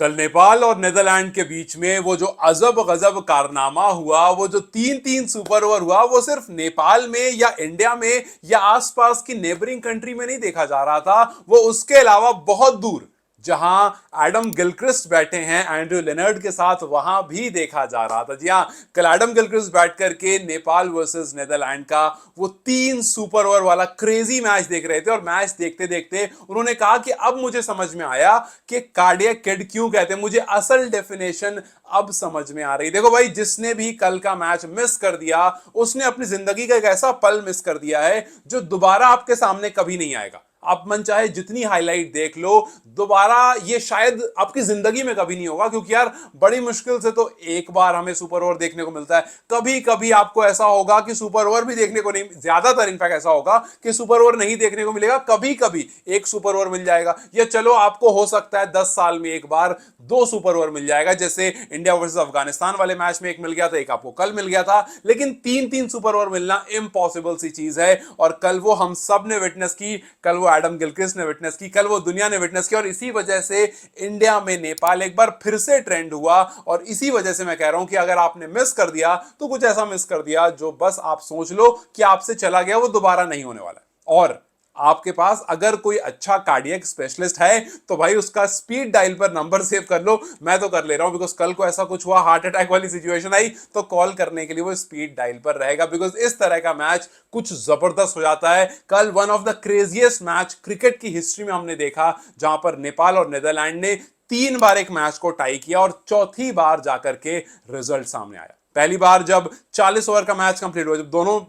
कल नेपाल और नेदरलैंड के बीच में वो जो अजब गजब कारनामा हुआ, वो जो तीन तीन सुपर ओवर हुआ, वो सिर्फ नेपाल में या इंडिया में या आसपास की नेबरिंग कंट्री में नहीं देखा जा रहा था। वो उसके अलावा बहुत दूर जहां एडम गिलक्रिस्ट बैठे हैं एंड्रयू लेनर्ड के साथ, वहां भी देखा जा रहा था। जी हां, कल एडम गिलक्रिस्ट बैठ करके नेपाल वर्सेस नेदरलैंड का वो तीन सुपर ओवर वाला क्रेजी मैच देख रहे थे। और मैच देखते देखते उन्होंने कहा कि अब मुझे समझ में आया कि कार्डियक किड क्यों कहते हैं, मुझे असल डेफिनेशन अब समझ में आ रही। देखो भाई, जिसने भी कल का मैच मिस कर दिया उसने अपनी जिंदगी का एक ऐसा पल मिस कर दिया है जो दोबारा आपके सामने कभी नहीं आएगा। आप मन चाहे जितनी हाईलाइट देख लो, दोबारा ये शायद आपकी जिंदगी में कभी नहीं होगा। क्योंकि यार, बड़ी मुश्किल से तो एक बार हमें सुपर ओवर देखने को मिलता है। कभी कभी आपको ऐसा होगा कि सुपर ओवर भी देखने को नहीं, ज्यादातर इनफैक्ट ऐसा होगा कि सुपर ओवर नहीं देखने को मिलेगा। कभी कभी एक सुपर ओवर मिल जाएगा, या चलो आपको हो सकता है 10 साल में एक बार दो सुपर ओवर मिल जाएगा। जैसे इंडिया वर्सेस अफगानिस्तान वाले मैच में एक मिल गया था, एक आपको कल मिल गया था। लेकिन तीन तीन सुपर ओवर मिलना इम्पॉसिबल सी चीज है। और कल वो हम सब ने विटनेस की, कल वो एडम गिलक्रिस्ट ने विटनेस की, कल वो दुनिया ने विटनेस की। और इसी वजह से इंडिया में नेपाल एक बार फिर से ट्रेंड हुआ। और इसी वजह से मैं कह रहा हूं कि अगर आपने मिस कर दिया तो कुछ ऐसा मिस कर दिया जो बस आप सोच लो कि आपसे चला गया, वो दोबारा नहीं होने वाला। और आपके पास अगर कोई अच्छा कार्डियक स्पेशलिस्ट है तो भाई उसका स्पीड डायल पर नंबर सेव कर लो। मैं तो कर ले रहा हूं, बिकॉज कल को ऐसा कुछ हुआ, हार्ट अटैक वाली सिचुएशन आई, तो कॉल करने के लिए वो स्पीड डायल पर रहेगा। बिकॉज इस तरह का मैच कुछ जबरदस्त हो जाता है। कल one of the craziest match cricket की हिस्ट्री में हमने देखा, जहां पर नेपाल और नेदरलैंड ने 3 बार एक मैच को टाई किया और चौथी बार जाकर के रिजल्ट सामने आया। पहली बार जब 40 ओवर का मैच कंप्लीट हुआ, जब दोनों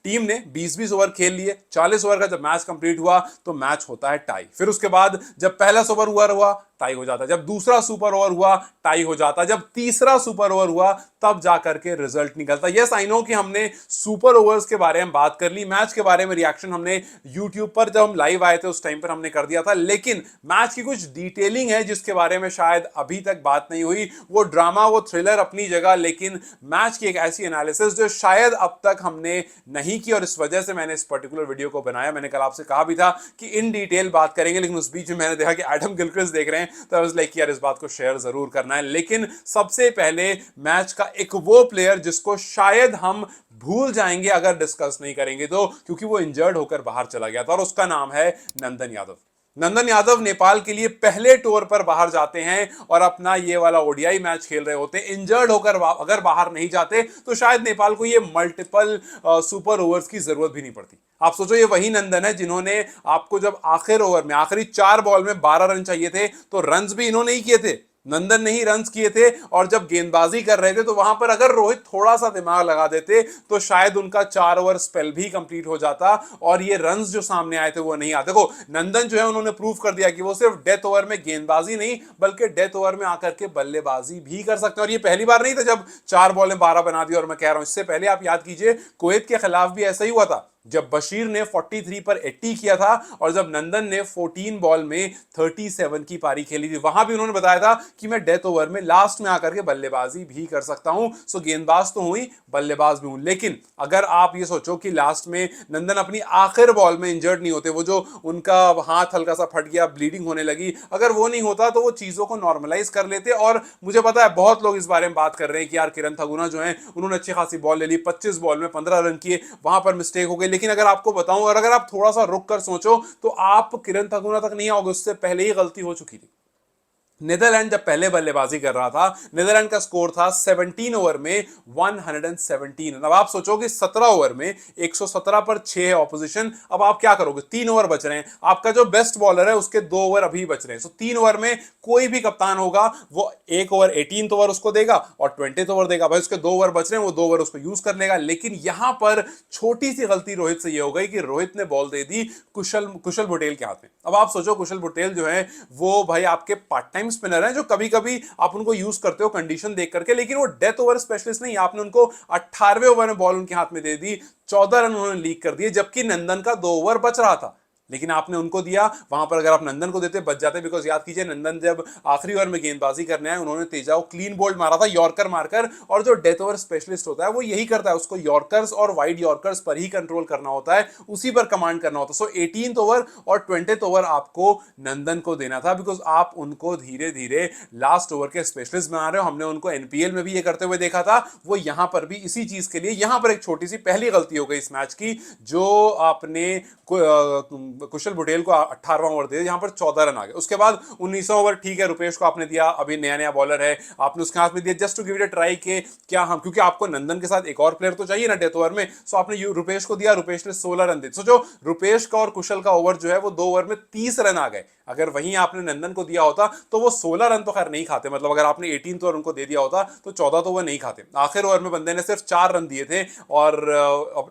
टीम ने 20-20 ओवर खेल लिए, 40 ओवर का जब मैच कंप्लीट हुआ तो मैच होता है टाई। फिर उसके बाद जब पहला सुपर ओवर हुआ टाई हो जाता, जब दूसरा सुपर ओवर हुआ टाई हो जाता, जब तीसरा सुपर ओवर हुआ तब जाकर के रिजल्ट निकलता। यस, आई नो कि हमने सुपर ओवर्स के बारे में बात कर ली, मैच के बारे में रिएक्शन हमने यूट्यूब पर जब हम लाइव आए थे उस टाइम पर हमने कर दिया था। लेकिन मैच की कुछ डिटेलिंग है जिसके बारे में शायद अभी तक बात नहीं हुई। वो ड्रामा, वो थ्रिलर अपनी जगह, लेकिन मैच की एक ऐसी एनालिसिस जो शायद अब तक हमने नहीं की। और इस वजह से मैंने इस पर्टिकुलर वीडियो को बनाया। मैंने कल आपसे कहा भी था कि इन डिटेल बात करेंगे, लेकिन उस बीच में मैंने देखा कि एडम गिलक्रिस्ट देख रहे हैं, तो आई वाज लाइक यार इस बात को शेयर जरूर करना है। लेकिन सबसे पहले मैच का एक वो प्लेयर जिसको शायद हम भूल जाएंगे अगर डिस्कस नहीं करेंगे तो, क्योंकि वो इंजर्ड होकर बाहर चला गया था, और उसका नाम है नंदन यादव। नंदन यादव नेपाल के लिए पहले टूर पर बाहर जाते हैं और अपना ये वाला ओडीआई मैच खेल रहे होते हैं। इंजर्ड होकर अगर बाहर नहीं जाते तो शायद नेपाल को ये मल्टीपल सुपर ओवर्स की जरूरत भी नहीं पड़ती। आप सोचो, ये वही नंदन है जिन्होंने आपको जब आखिर ओवर में, आखिरी 4 बॉल में 12 रन चाहिए थे, तो रन्स भी इन्होंने ही किए थे, नंदन ने ही रन्स किए थे। और जब गेंदबाजी कर रहे थे तो वहां पर अगर रोहित थोड़ा सा दिमाग लगा देते तो शायद उनका 4 ओवर स्पेल भी कंप्लीट हो जाता और ये रन्स जो सामने आए थे वो नहीं आते। देखो, नंदन जो है उन्होंने प्रूव कर दिया कि वो सिर्फ डेथ ओवर में गेंदबाजी नहीं बल्कि डेथ ओवर में आकर के बल्लेबाजी भी कर सकते हैं। और ये पहली बार नहीं था जब 4 बॉल में 12 बना दिया। और मैं कह रहा हूं, इससे पहले आप याद कीजिए, कुवैत के खिलाफ भी ऐसा ही हुआ था, जब बशीर ने 43 पर 80 किया था और जब नंदन ने 14 बॉल में 37 की पारी खेली थी, वहां भी उन्होंने बताया था कि मैं डेथ ओवर में लास्ट में आकर के बल्लेबाजी भी कर सकता हूं। सो गेंदबाज तो हुई, बल्लेबाज भी हूं। लेकिन अगर आप ये सोचो कि लास्ट में नंदन अपनी आखिर बॉल में इंजर्ड नहीं होते, वो जो उनका हाथ हल्का सा फट गया, ब्लीडिंग होने लगी, अगर वो नहीं होता तो वो चीजों को नॉर्मलाइज कर लेते। और मुझे पता है बहुत लोग इस बारे में बात कर रहे हैं कि यार किरण थगुना जो है उन्होंने अच्छी खासी बॉल ले ली, 25 बॉल में 15 रन किए, वहां पर मिस्टेक हो गई। लेकिन अगर आपको बताऊं, और अगर आप थोड़ा सा रुक कर सोचो, तो आप किरण थगुना तक नहीं आओगे, उससे पहले ही गलती हो चुकी थी। नेदरलैंड जब पहले बल्लेबाजी कर रहा था, नेदरलैंड का स्कोर था 17 ओवर में 117। अब आप सोचो कि 17 ओवर में 117 पर 6 है ऑपोजिशन। अब आप क्या करोगे, 3 ओवर बच रहे हैं, आपका जो बेस्ट बॉलर है उसके 2 ओवर अभी बच रहे हैं। सो 3 ओवर में कोई भी कप्तान होगा वो एक ओवर 18 ओवर उसको देगा और 20 ओवर देगा। भाई उसके 2 ओवर बच रहे हैं, वो 2 ओवर उसको यूज कर लेगा। लेकिन यहां पर छोटी सी गलती रोहित से ये हो गई कि रोहित ने बॉल दे दी कुशल बुटेल के हाथ में। अब आप सोचो, कुशल बुटेल जो है वो भाई आपके पार्ट टाइम स्पिनर हैं, जो कभी कभी आप उनको यूज करते हो कंडीशन देख करके, लेकिन वो डेथ ओवर स्पेशलिस्ट नहीं। आपने उनको 18वें ओवर में बॉल उनके हाथ में दे दी, 14 रन उन्होंने लीक कर दिए, जबकि नंदन का 2 ओवर बच रहा था। लेकिन आपने उनको दिया, वहां पर अगर आप नंदन को देते बच जाते, बिकॉज याद कीजिए नंदन जब आखिरी ओवर में गेंदबाजी करने आए उन्होंने तेजाब क्लीन बोल्ड मारा था यॉर्कर मारकर, और जो डेथ ओवर स्पेशलिस्ट होता है वो यही करता है, उसको यॉर्कर्स और वाइड यॉर्कर्स पर ही कंट्रोल करना होता है, उसी पर कमांड करना होता है। सो 18th ओवर और 20th ओवर आपको नंदन को देना था, बिकॉज आप उनको धीरे धीरे लास्ट ओवर के स्पेशलिस्ट बना रहे हो। हमने उनको एनपीएल में भी ये करते हुए देखा था, वो यहां पर भी इसी चीज के लिए, यहां पर एक छोटी सी पहली गलती हो गई इस मैच की, जो आपने कुशल बुटेल को 18वां ओवर दे, यहां पर 14 रन आ गए। उसके बाद 19वां ओवर ठीक है रुपेश को आपने दिया, अभी नया नया बॉलर है, आपने उसके हाथ में दिया just to give it a try के क्या हम, क्योंकि आपको नंदन के साथ एक और प्लेयर तो चाहिए ना डेथ ओवर में, सो आपने रुपेश को दिया, रुपेश ने 16 रन दिए। सोचो रुपेश का और कुशल का ओवर जो है वो 2 ओवर में 30 रन आ गए। अगर वहीं आपने नंदन को दिया होता तो वो 16 रन तो खैर नहीं खाते, मतलब अगर आपने 18th ओवर उनको दे दिया होता तो 14 तो वो नहीं खाते। आखिर ओवर में बंदे ने सिर्फ 4 रन दिए थे और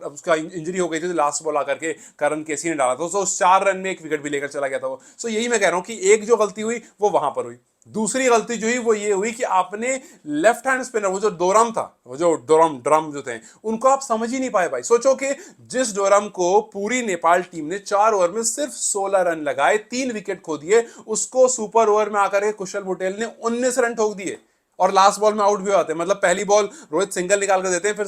उसका इंजरी हो गई थी, तो लास्ट बॉल आकर के करण केसी ने डाला था, तो उस 4 रन में एक विकेट भी लेकर चला गया था वो। सो यही मैं कह रहा हूं कि एक जो गलती हुई वो वहां पर हुई। दूसरी गलती जो हुई वो ये हुई कि आपने लेफ्ट हैंड स्पिनर, वो जो डोरम था, वो जो ड्रम जो थे, उनको आप समझ ही नहीं पाए भाई। सोचो कि जिस डोरम को पूरी नेपाल टीम ने 4 ओवर में सिर्फ 16 रन लगाए, 3 विकेट खो दिए, उसको सुपर ओवर में आकर के कुशल बुटेल ने 19 रन ठोक दिए और लास्ट बॉल में आउट भी आते हैं। मतलब पहली बॉल रोहित सिंगल निकाल कर देते हैं, फिर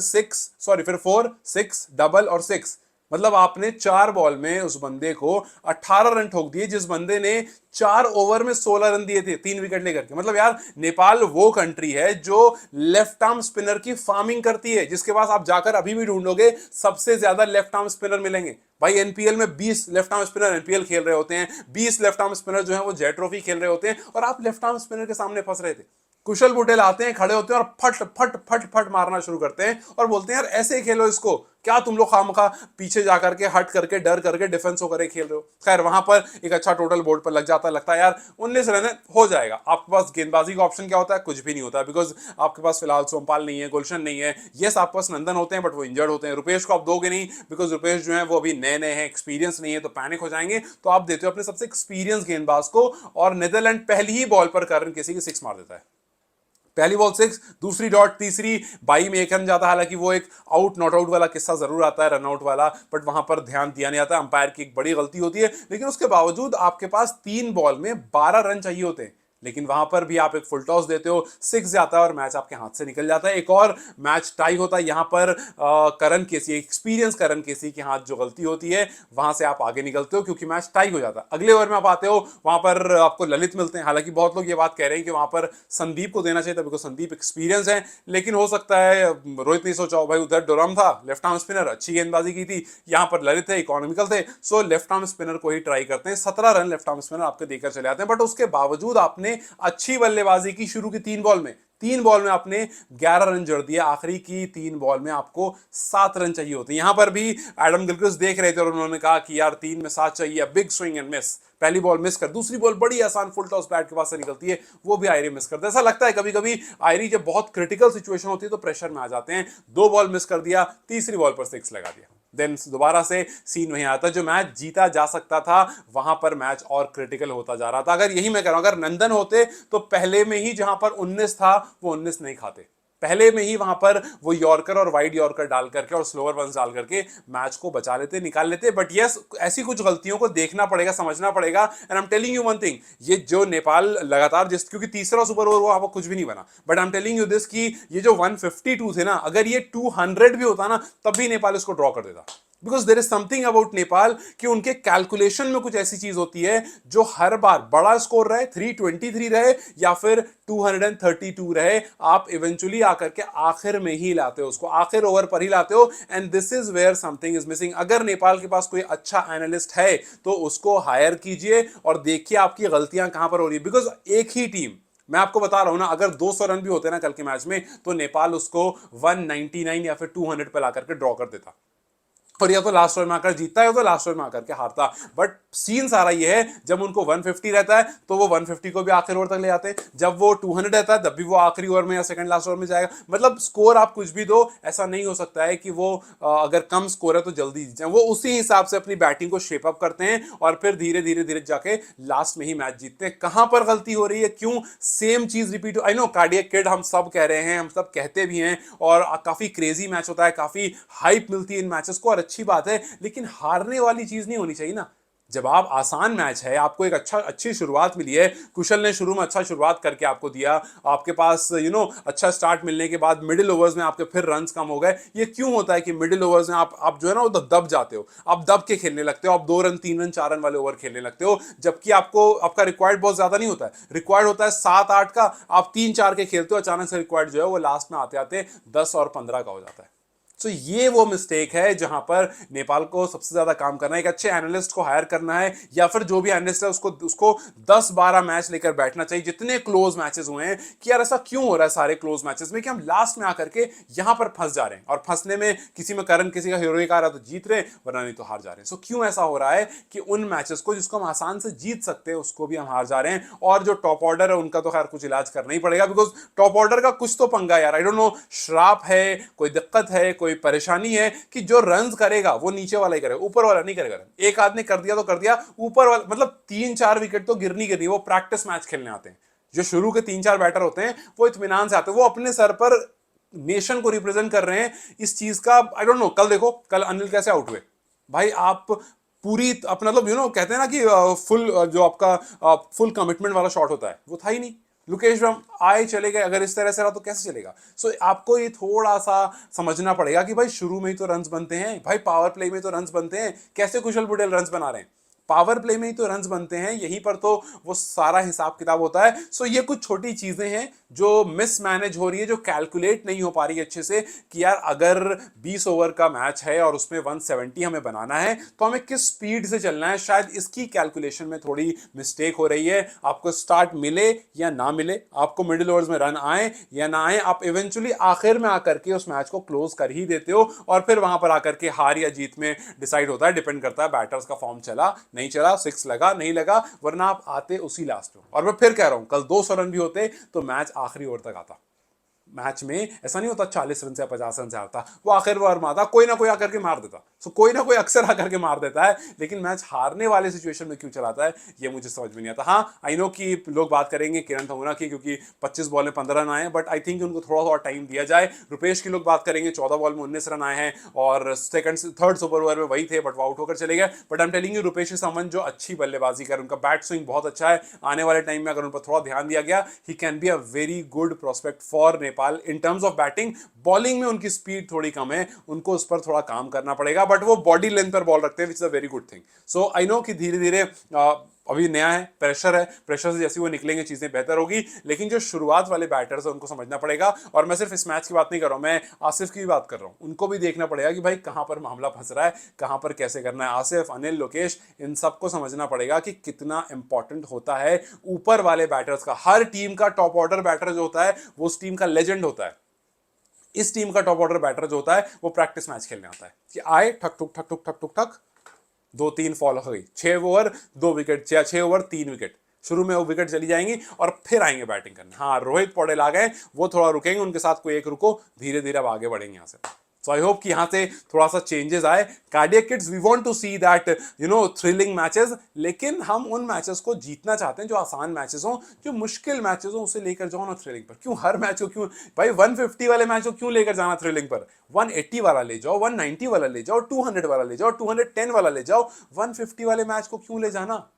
4 6 डबल और 6, मतलब आपने 4 बॉल में उस बंदे को 18 रन ठोक दिए, जिस बंदे ने 4 ओवर में 16 रन दिए थे 3 विकेट लेकर के। मतलब यार नेपाल वो कंट्री है जो लेफ्ट आर्म स्पिनर की फार्मिंग करती है, जिसके पास आप जाकर अभी भी ढूंढोगे सबसे ज्यादा लेफ्ट आर्म स्पिनर मिलेंगे। भाई एनपीएल में 20 लेफ्ट आर्म स्पिनर एनपीएल खेल रहे होते हैं, 20 लेफ्ट आर्म स्पिनर जो है वो जय ट्रॉफी खेल रहे होते हैं, और आप लेफ्ट आर्म स्पिनर के सामने फंस रहे थे। कुशल बुटेल आते हैं, खड़े होते हैं और फट फट फट फट मारना शुरू करते हैं और बोलते हैं यार ऐसे खेलो इसको, क्या तुम लोग खामखा पीछे जाकर के हट करके डर करके डिफेंस होकर खेल रहे हो। खैर वहां पर एक अच्छा टोटल बोर्ड पर लग जाता है, लगता है यार 19 रन हो जाएगा। आपके पास गेंदबाजी का ऑप्शन क्या होता है? कुछ भी नहीं होता, बिकॉज आपके पास फिलहाल सोमपाल नहीं है, गुलशन नहीं है। यस आपके पास नंदन होते हैं बट वो इंजर्ड होते हैं। रुपेश को आप दोगे नहीं, बिकॉज रुपेश जो है वो अभी नए नए हैं, एक्सपीरियंस नहीं है, तो पैनिक हो जाएंगे। तो आप देते हो अपने सबसे एक्सपीरियंस गेंदबाज को, और नीदरलैंड पहली ही बॉल पर करण केसी की 6 मार देता है। पहली बॉल 6, दूसरी डॉट, तीसरी 22 में 1 रन जाता है। हालांकि वो एक आउट नॉट आउट वाला किस्सा जरूर आता है, रन आउट वाला, बट वहां पर ध्यान दिया नहीं जाता, अंपायर की एक बड़ी गलती होती है। लेकिन उसके बावजूद आपके पास 3 बॉल में 12 रन चाहिए होते हैं, लेकिन वहां पर भी आप एक फुल टॉस देते हो, 6 जाता है और मैच आपके हाथ से निकल जाता है। एक और मैच टाई होता है यहां पर, करण केसी, एक्सपीरियंस करण केसी के हाथ जो गलती होती है, वहां से आप आगे निकलते हो क्योंकि मैच टाई हो जाता है। अगले ओवर में आप आते हो, वहां पर आपको ललित मिलते हैं। हालांकि बहुत लोग ये बात कह रहे हैं कि वहां पर संदीप को देना चाहिए था, बिकॉज संदीप एक्सपीरियंस है, लेकिन हो सकता है रोहित ने सोचा भाई उधर डोरम था लेफ्ट आर्म स्पिनर, अच्छी गेंदबाजी की थी, यहां पर ललित है, इकोनॉमिकल थे, सो लेफ्ट आर्म स्पिनर को ही ट्राई करते हैं। 17 रन लेफ्ट आर्म स्पिनर आपके देकर चले आते हैं, बट उसके बावजूद आपने अच्छी बल्लेबाजी की शुरू की। 3 बॉल में आपने 11 रन जड़ दिए, आखिरी की 3 बॉल में आपको 7 रन चाहिए होते हैं। यहां पर भी एडम गिलक्रिस्ट देख रहे थे और उन्होंने कहा कि यार 3 में 7 चाहिए, बिग स्विंग एंड मिस। पहली बॉल मिस कर, दूसरी बॉल बड़ी आसान फुल टॉस बैट के पास से निकलती है, वो भी आयरी मिस करता है। ऐसा लगता है कभी कभी आयरी जब बहुत क्रिटिकल सिचुएशन होती है तो प्रेशर में आ जाते हैं। 2 बॉल मिस कर दिया, तीसरी बॉल पर 6 लगा दिया, देन दोबारा से सीन वहीं आता है। जो मैच जीता जा सकता था वहां पर मैच और क्रिटिकल होता जा रहा था। अगर यही मैं कह रहा हूं, अगर नंदन होते तो पहले में ही जहां पर 19 था वो 19 नहीं खाते, पहले में ही वहां पर वो यॉर्कर और वाइड यॉर्कर डाल करके और स्लोअर वंस डाल करके मैच को बचा लेते, निकाल लेते। बट यस ऐसी कुछ गलतियों को देखना पड़ेगा, समझना पड़ेगा। And I am telling you one thing, ये जो नेपाल लगातार जिस, क्योंकि तीसरा सुपर ओवर वो आपको कुछ भी नहीं बना, but I am telling you this कि ये जो 152 थे ना, अगर ये 200 भी होता ना तब भी नेपाल इसको ड्रॉ कर देता। Because there is something about Nepal कि उनके कैलकुलेशन में कुछ ऐसी चीज होती है जो हर बार बड़ा स्कोर रहे, 323 रहे या फिर 232 रहे, आप इवेंचुअली आकर के आखिर में ही लाते हो, उसको आखिर ओवर पर ही लाते हो। And this is where something is missing. अगर नेपाल के पास कोई अच्छा एनालिस्ट है तो उसको हायर कीजिए और देखिए आपकी गलतियां कहां पर हो रही है। बिकॉज एक ही टीम, मैं आपको बता रहा हूं ना, अगर 200 रन भी होते ना कल के मैच में तो नेपाल उसको 199 या फिर 200 पर लाकर के ड्रॉ कर देता, और या तो लास्ट ओवर में आकर जीतता है तो लास्ट ओवर में आकर के हारता। बट सीन सारा ये है, जब उनको 150 रहता है तो वो 150 को भी आखिर ओवर तक ले जाते हैं, जब वो 200 रहता है तब भी वो आखिरी ओवर में या सेकंड लास्ट ओवर में जाएगा। मतलब स्कोर आप कुछ भी दो, ऐसा नहीं हो सकता है कि वो अगर कम स्कोर है तो जल्दी जीत जाए। वो उसी हिसाब से अपनी बैटिंग को शेप अप करते हैं और फिर धीरे धीरे धीरे जाके लास्ट में ही मैच जीतते हैं। कहां पर गलती हो रही है, क्यों सेम चीज repeat? I know cardiac kid हम सब कह रहे हैं, हम सब कहते भी हैं, और काफी क्रेजी मैच होता है, काफी हाइप मिलती है इन मैचेस को, और अच्छी बात है, लेकिन हारने वाली चीज नहीं होनी चाहिए ना। जब आप आसान मैच है, आपको एक अच्छी शुरुआत मिली है, कुशल ने शुरू में अच्छा शुरुआत करके आपको दिया, आपके पास अच्छा स्टार्ट मिलने के बाद मिडिल ओवर्स में आपके फिर रन्स कम हो गए। ये क्यों होता है कि मिडिल ओवर्स में आप जो है ना वो दब जाते हो, आप दब के खेलने लगते हो, आप 2 रन 3 रन 4 रन वाले ओवर खेलने लगते हो, जबकि आपका रिक्वायर्ड बहुत ज्यादा नहीं होता है, रिक्वायर्ड होता है 7-8 का, आप 3-4 के खेलते हो, अचानक से रिक्वायर्ड जो है वो लास्ट में आते आते 10 और 15 का हो जाता है। तो ये वो मिस्टेक है जहां पर नेपाल को सबसे ज्यादा काम करना है, एक अच्छे एनालिस्ट को हायर करना है, या फिर जो भी एनालिस्ट है उसको 10-12 मैच लेकर बैठना चाहिए, जितने क्लोज मैचेस हुए हैं, कि यार ऐसा क्यों हो रहा है सारे क्लोज मैचेस में कि हम लास्ट में आकर के यहां पर फंस जा रहे हैं, और फंसने में किसी में करंट किसी का हीरोइक आ रहा है तो जीत रहे हैं, वरना नहीं तो हार जा रहे हैं। सो क्यों ऐसा हो रहा है कि उन मैचेस को जिसको हम आसान से जीत सकते हैं उसको भी हम हार जा रहे हैं, और जो टॉप ऑर्डर है उनका तो खैर कुछ इलाज करना ही पड़ेगा, बिकॉज टॉप ऑर्डर का कुछ तो पंगा यार, आई डोंट नो, श्राप है, कोई दिक्कत है, कोई परेशानी है कि जो रन्स करेगा वो नीचे वाला ही करेगा, ऊपर वाला नहीं करेगा। एक आदमी कर दिया तो कर दिया, ऊपर वाला मतलब 3-4 विकेट तो गिरनी, वो प्रैक्टिस मैच खेलने आते हैं। जो शुरू के 3-4 बैटर होते हैं वो इत्मीनान से आते हैं, वो अपने सर पर नेशन को रिप्रेजेंट कर रहे हैं। इस चीज का आई डोंट नो, कल देखो कल अनिल कैसे आउट हुए भाई, आप पूरी अपना मतलब कहते हैं ना कि फुल जो आपका फुल कमिटमेंट वाला शॉट होता है वो था ही नहीं। लुकेश ब्रह्म आए चले गए, अगर इस तरह से रहा तो कैसे चलेगा। सो आपको ये थोड़ा सा समझना पड़ेगा कि भाई शुरू में ही तो रन्स बनते हैं, भाई पावर प्ले में तो रन्स बनते हैं, कैसे कुशल बुटेल रन्स बना रहे हैं, पावर प्ले में ही तो रन्स बनते हैं, यहीं पर तो वो सारा हिसाब किताब होता है। सो ये कुछ छोटी चीजें हैं जो मिसमैनेज हो रही है, जो कैलकुलेट नहीं हो पा रही है अच्छे से, कि यार अगर 20 ओवर का मैच है और उसमें 170 हमें बनाना है तो हमें किस स्पीड से चलना है, शायद इसकी कैलकुलेशन में थोड़ी मिस्टेक हो रही है। आपको स्टार्ट मिले या ना मिले, आपको मिडिल ओवर्स में रन आए या ना आए, आप इवेंचुअली आखिर में आकर के उस मैच को क्लोज कर ही देते हो, और फिर वहां पर आकर के हार या जीत में डिसाइड होता है, डिपेंड करता है बैटर्स का फॉर्म चला नहीं चला, 6 लगा नहीं लगा, वरना आप आते उसी लास्ट में। और मैं फिर कह रहा हूं, कल 200 रन भी होते तो मैच आखिरी ओवर तक आता। मैच में ऐसा नहीं होता 40 रन से 50 रन से आता, वो आखिर ओवर में आता, कोई ना कोई आकर के मार देता। सो कोई ना कोई अक्सर आकर के मार देता है, लेकिन मैच हारने वाले सिचुएशन में क्यों चलाता है ये मुझे समझ में नहीं आता। हाँ आई नो कि लोग बात करेंगे किरण थमुना की, क्योंकि 25 बॉल में 15 रन आए, बट आई थिंक उनको थोड़ा सा और टाइम दिया जाए। रुपेश की लोग बात करेंगे 14 बॉल में 19 रन आए हैं, और थर्ड सुपर ओवर में वही थे बट वो आउट होकर चले गए। But I am telling you, Rupesh Saman जो अच्छी बल्लेबाजी कर, उनका बैट स्विंग बहुत अच्छा है, आने वाले टाइम में अगर उन पर थोड़ा ध्यान दिया गया, he can be a very good prospect for Nepal in terms of batting. Bowling में उनकी स्पीड थोड़ी कम है, उनको उस पर थोड़ा काम करना पड़ेगा, बट वो बॉडी लेंथ पर बॉल रखते हैं, which is a very good thing. So I know कि धीरे धीरे अभी नया है, प्रेशर से जैसे वो निकलेंगे चीजें बेहतर होगी, लेकिन जो शुरुआत वाले बैटर्स हैं उनको समझना पड़ेगा। और मैं सिर्फ इस मैच की बात नहीं कर रहा हूं, मैं आसिफ की भी बात कर रहा हूं, उनको भी देखना पड़ेगा कि भाई कहां पर मामला फंस रहा है, कहां पर कैसे करना है। आसिफ, अनिल, लोकेश, इन सबको समझना पड़ेगा कि कितना इंपॉर्टेंट होता है ऊपर वाले बैटर्स का। हर टीम का टॉप ऑर्डर बैटर जो होता है वो उस टीम का लेजेंड होता है। इस टीम का टॉप ऑर्डर बैटर जो होता है वो प्रैक्टिस मैच खेलने आता है, कि आए ठक ठुक ठक ठुक ठक ठुक ठक 2-3 फॉल हो गई, 6 ओवर 2 विकेट, 6 ओवर 3 विकेट, शुरू में वो विकेट चली जाएंगी और फिर आएंगे बैटिंग करने। हाँ रोहित पौडेल आ गए, वो थोड़ा रुकेंगे, उनके साथ कोई एक रुको, धीरे धीरे अब आगे बढ़ेंगे यहाँ से। सो आई होप कि यहाँ से थोड़ा सा चेंजेस आए। Cardiac kids, we want to see that thrilling matches, लेकिन हम उन मैचेस को जीतना चाहते हैं जो आसान मैचेस हो, जो मुश्किल मैचेस हो उसे लेकर जाओ ना थ्रिलिंग पर। क्यों हर मैच को, क्यों भाई 150 वाले मैच को क्यों लेकर जाना थ्रिलिंग पर? 180 वाला ले जाओ, 190 वाला ले जाओ, 200 वाला ले जाओ, 210 वाला ले जाओ, 150 वाले मैच को क्यों ले जाना?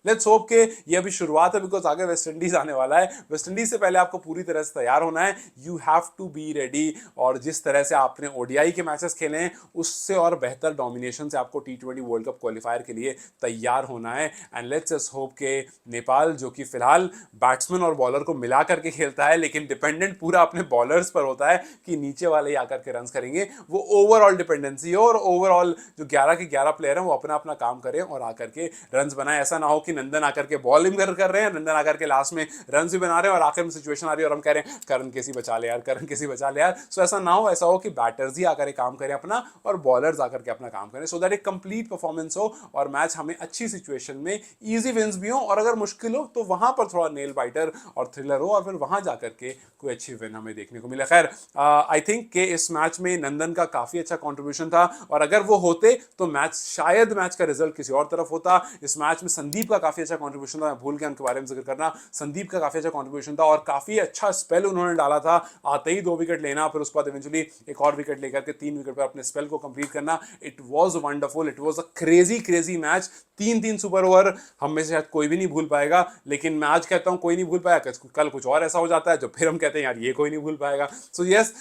लेट्स होप के ये अभी शुरुआत है, बिकॉज आगे वेस्ट इंडीज आने वाला है। वेस्ट इंडीज से पहले आपको पूरी तरह से तैयार होना है, you have to be ready. और जिस तरह से आपने ओडीआई के मैचेस खेले हैं उससे और बेहतर डोमिनेशन से आपको T20 वर्ल्ड कप क्वालिफायर के लिए तैयार होना है। एंड लेट्स जस्ट होप के नेपाल, जो कि फिलहाल बैट्समैन और बॉलर को मिला करके खेलता है, लेकिन डिपेंडेंट पूरा अपने बॉलर्स पर होता है कि नीचे वाले ही आकर के रन करेंगे, वो ओवरऑल डिपेंडेंसी हो, और ओवरऑल जो 11 के 11 प्लेयर हैं वो अपना अपना काम करें और आकर के रन बनाए। ऐसा ना हो कि नंदन आकर के बॉलिंग कर रहे हैं, नंदन आकर के लास्ट में रन भी बना रहे हैं और आखिर में सिचुएशन आ रही है और हम कह रहे हैं करण केसी बचा ले यार, करण केसी बचा ले यार। सो ऐसा ना हो, ऐसा हो कि बैटर्स ही आकर काम करें अपना और बॉलर्स आकर के अपना काम करें, सो दैट एक कंप्लीट परफॉर्मेंस हो और मैच हमें अच्छी सिचुएशन में इजी विंस भी हो, और अगर मुश्किल हो तो वहां पर थोड़ा नेल बाइटर और थ्रिलर हो और फिर वहां जाकर के कोई अच्छी विन हमें देखने को मिले। खैर आई थिंक कि इस मैच में नंदन का काफी अच्छा कंट्रीब्यूशन था, और अगर वो होते तो मैच शायद मैच का रिजल्ट किसी और तरफ होता। इस मैच में संदीप का का काफी अच्छा कंट्रीब्यूशन था, मैं भूल गया उनके बारे में जिक्र करना। संदीप का काफी अच्छा कंट्रीब्यूशन था और काफी अच्छा स्पेल उन्होंने डाला था, आते ही 2 विकेट लेना, फिर उसके बाद इवेंचुअली एक और विकेट लेकर के 3 विकेट पर अपने स्पेल को कंप्लीट करना। It was wonderful, it was a crazy crazy match. 3-3 super over हम में से शायद कोई भी नहीं भूल पाएगा, लेकिन मैं आज कहता हूं कोई नहीं भूल पाया, कल कुछ और ऐसा हो जाता है जो फिर हम कहते हैं यार ये कोई नहीं भूल पाएगा। सो यस,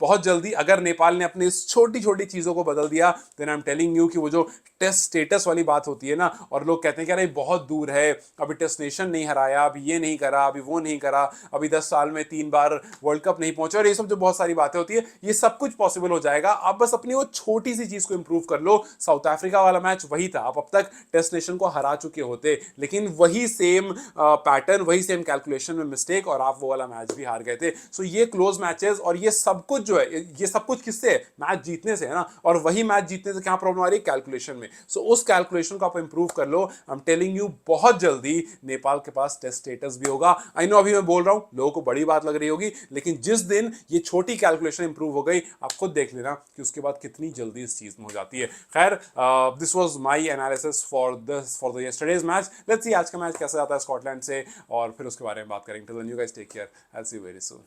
बहुत जल्दी अगर नेपाल ने अपनी इस छोटी छोटी चीजों को बदल दिया, then I am telling you कि वो जो टेस्ट स्टेटस वाली बात होती है ना, और लोग कहते हैं कि अरे बहुत दूर है, अभी टेस्ट नेशन नहीं हराया, अभी ये नहीं करा, अभी वो नहीं करा, अभी 10 साल में 3 बार वर्ल्ड कप नहीं पहुंचे, और ये सब जो बहुत सारी बातें होती है, ये सब कुछ पॉसिबल हो जाएगा। आप बस अपनी वो छोटी सी चीज को इंप्रूव कर लो। साउथ अफ्रीका वाला मैच वही था, आप अब तक टेस्ट नेशन को हरा चुके होते, लेकिन वही सेम पैटर्न, वही सेम कैलकुलेशन में मिस्टेक, और आप वो वाला मैच भी हार गए थे। सो ये क्लोज मैचेस और ये सब कुछ जो है, ये सब कुछ किससे है? मैच जीतने से है ना। और वही मैच जीतने से क्या प्रॉब्लम आ रही है? कैलकुलेशन में। सो उस कैलकुलेशन को आप इंप्रूव कर लो। आई एम टेलिंग यू, बहुत जल्दी नेपाल के पास टेस्ट स्टेटस भी होगा। आई नो अभी मैं बोल रहा हूं, लोगों को बड़ी बात लग रही होगी, लेकिन जिस दिन ये छोटी कैलकुलेशन इंप्रूव हो गई, आप खुद देख लेना कि उसके बाद कितनी जल्दी इस चीज में हो जाती है। खैर, this was my analysis for the yesterday's match. Let's see आज का मैच कैसा जाता है स्कॉटलैंड से, और फिर उसके बारे में बात करेंगे। Till then you guys take care, I will see you very soon.